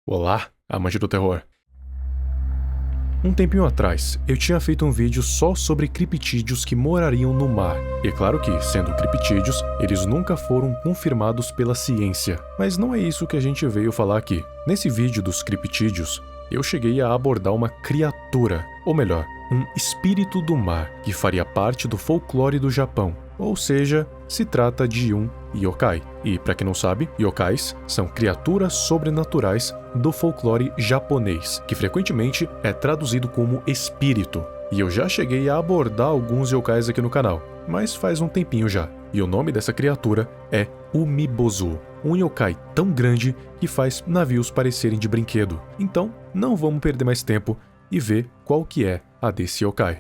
Olá, amante do terror. Um tempinho atrás, eu tinha feito um vídeo só sobre criptídeos que morariam no mar. E é claro que, sendo criptídeos, eles nunca foram confirmados pela ciência. Mas não é isso que a gente veio falar aqui. Nesse vídeo dos criptídeos, eu cheguei a abordar uma criatura, ou melhor, um espírito do mar, que faria parte do folclore do Japão. Ou seja, se trata de um yokai. E, para quem não sabe, yokais são criaturas sobrenaturais do folclore japonês, que frequentemente é traduzido como espírito. E eu já cheguei a abordar alguns yokais aqui no canal, mas faz um tempinho já. E o nome dessa criatura é Umibozu, um yokai tão grande que faz navios parecerem de brinquedo. Então, não vamos perder mais tempo e ver qual que é a desse yokai.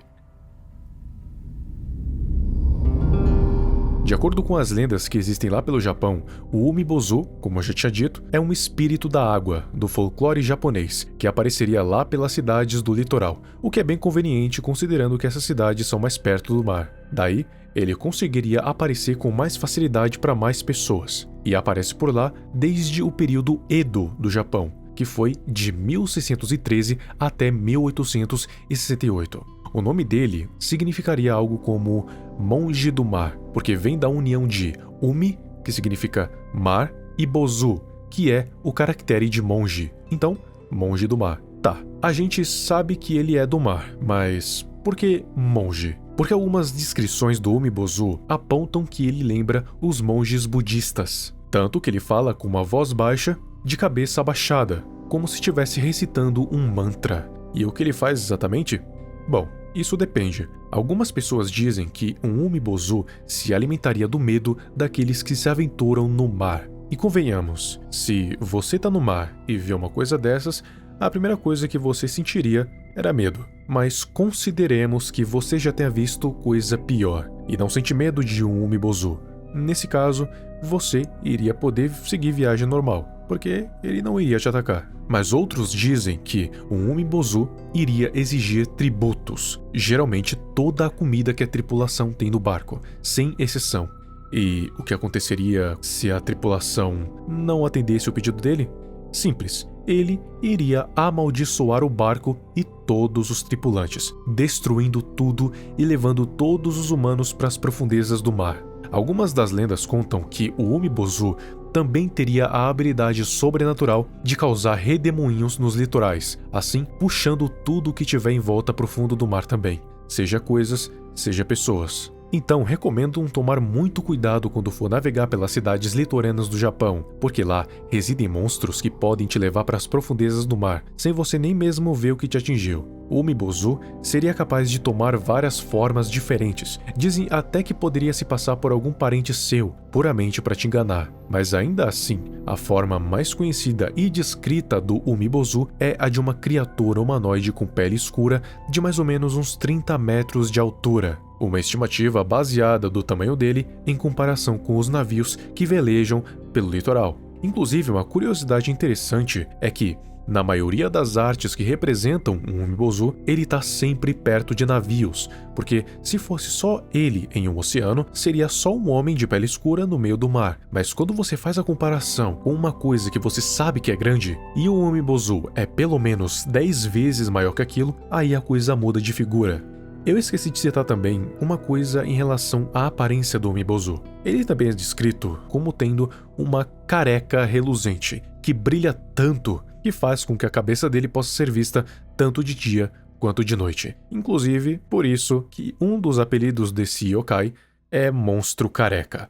De acordo com as lendas que existem lá pelo Japão, o Umibozu, como eu já tinha dito, é um espírito da água, do folclore japonês, que apareceria lá pelas cidades do litoral, o que é bem conveniente considerando que essas cidades são mais perto do mar. Daí, ele conseguiria aparecer com mais facilidade para mais pessoas, e aparece por lá desde o período Edo do Japão, que foi de 1613 até 1868. O nome dele significaria algo como monge do mar, porque vem da união de Umi, que significa mar, e Bozu, que é o caractere de monge. Então, monge do mar. Tá, a gente sabe que ele é do mar, mas por que monge? Porque algumas descrições do Umibozu apontam que ele lembra os monges budistas. Tanto que ele fala com uma voz baixa, de cabeça abaixada, como se estivesse recitando um mantra. E o que ele faz exatamente? Bom, isso depende. Algumas pessoas dizem que um Umibozu se alimentaria do medo daqueles que se aventuram no mar. E convenhamos, se você tá no mar e vê uma coisa dessas, a primeira coisa que você sentiria era medo. Mas consideremos que você já tenha visto coisa pior e não sente medo de um Umibozu. Nesse caso, você iria poder seguir viagem normal, porque ele não iria te atacar. Mas outros dizem que um Umibozu iria exigir tributos, geralmente toda a comida que a tripulação tem no barco, sem exceção. E o que aconteceria se a tripulação não atendesse o pedido dele? Simples, ele iria amaldiçoar o barco e todos os tripulantes, destruindo tudo e levando todos os humanos para as profundezas do mar. Algumas das lendas contam que o Umibozu também teria a habilidade sobrenatural de causar redemoinhos nos litorais, assim puxando tudo que tiver em volta para o fundo do mar também, seja coisas, seja pessoas. Então, recomendo tomar muito cuidado quando for navegar pelas cidades litorâneas do Japão, porque lá residem monstros que podem te levar para as profundezas do mar, sem você nem mesmo ver o que te atingiu. O Umibozu seria capaz de tomar várias formas diferentes. Dizem até que poderia se passar por algum parente seu, puramente para te enganar. Mas ainda assim, a forma mais conhecida e descrita do Umibozu é a de uma criatura humanoide com pele escura de mais ou menos uns 30 metros de altura. Uma estimativa baseada do tamanho dele em comparação com os navios que velejam pelo litoral. Inclusive, uma curiosidade interessante é que, na maioria das artes que representam um Umibozu, ele está sempre perto de navios, porque se fosse só ele em um oceano, seria só um homem de pele escura no meio do mar. Mas quando você faz a comparação com uma coisa que você sabe que é grande, e o Umibozu é pelo menos 10 vezes maior que aquilo, aí a coisa muda de figura. Eu esqueci de citar também uma coisa em relação à aparência do Umibozu. Ele também é descrito como tendo uma careca reluzente, que brilha tanto que faz com que a cabeça dele possa ser vista tanto de dia quanto de noite. Inclusive, por isso que um dos apelidos desse yokai é Monstro Careca.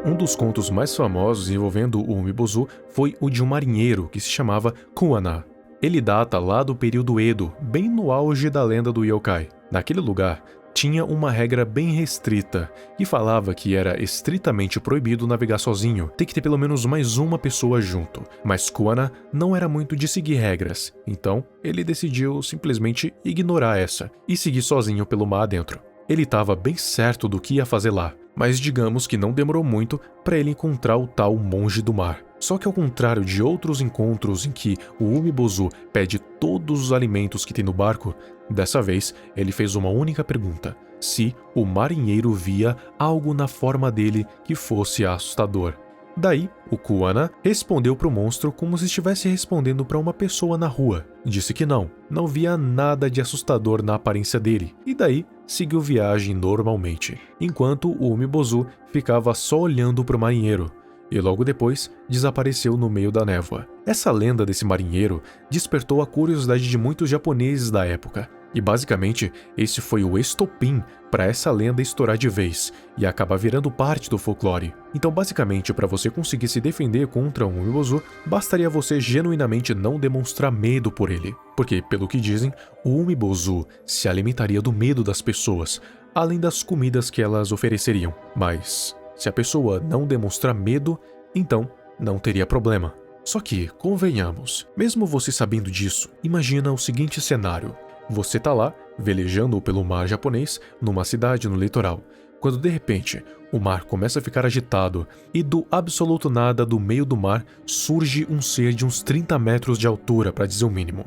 Um dos contos mais famosos envolvendo o Umibozu foi o de um marinheiro que se chamava Kuana. Ele data lá do período Edo, bem no auge da lenda do yokai. Naquele lugar, tinha uma regra bem restrita, que falava que era estritamente proibido navegar sozinho, tem que ter pelo menos mais uma pessoa junto. Mas Kuana não era muito de seguir regras, então ele decidiu simplesmente ignorar essa e seguir sozinho pelo mar adentro. Ele estava bem certo do que ia fazer lá, mas digamos que não demorou muito para ele encontrar o tal monge do mar. Só que ao contrário de outros encontros em que o Umibozu pede todos os alimentos que tem no barco, dessa vez ele fez uma única pergunta: se o marinheiro via algo na forma dele que fosse assustador. Daí, o Kuana respondeu para o monstro como se estivesse respondendo para uma pessoa na rua. Disse que não via nada de assustador na aparência dele, e daí seguiu viagem normalmente, enquanto o Umibozu ficava só olhando para o marinheiro, e logo depois desapareceu no meio da névoa. Essa lenda desse marinheiro despertou a curiosidade de muitos japoneses da época, e basicamente esse foi o estopim para essa lenda estourar de vez e acabar virando parte do folclore. Então basicamente, para você conseguir se defender contra um Umibozu, bastaria você genuinamente não demonstrar medo por ele, porque pelo que dizem, o Umibozu se alimentaria do medo das pessoas, além das comidas que elas ofereceriam. Mas se a pessoa não demonstrar medo, então não teria problema. Só que, convenhamos, mesmo você sabendo disso, imagina o seguinte cenário. Você tá lá, velejando pelo mar japonês, numa cidade no litoral, quando de repente o mar começa a ficar agitado e do absoluto nada do meio do mar surge um ser de uns 30 metros de altura, para dizer o mínimo.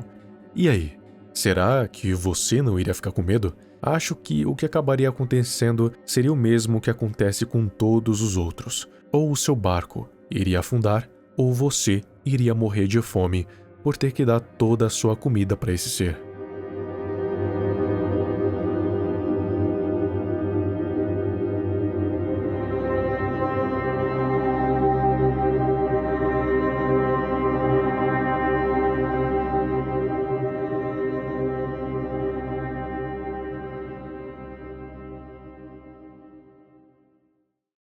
E aí, será que você não iria ficar com medo? Acho que o que acabaria acontecendo seria o mesmo que acontece com todos os outros. Ou o seu barco iria afundar, ou você iria morrer de fome por ter que dar toda a sua comida para esse ser.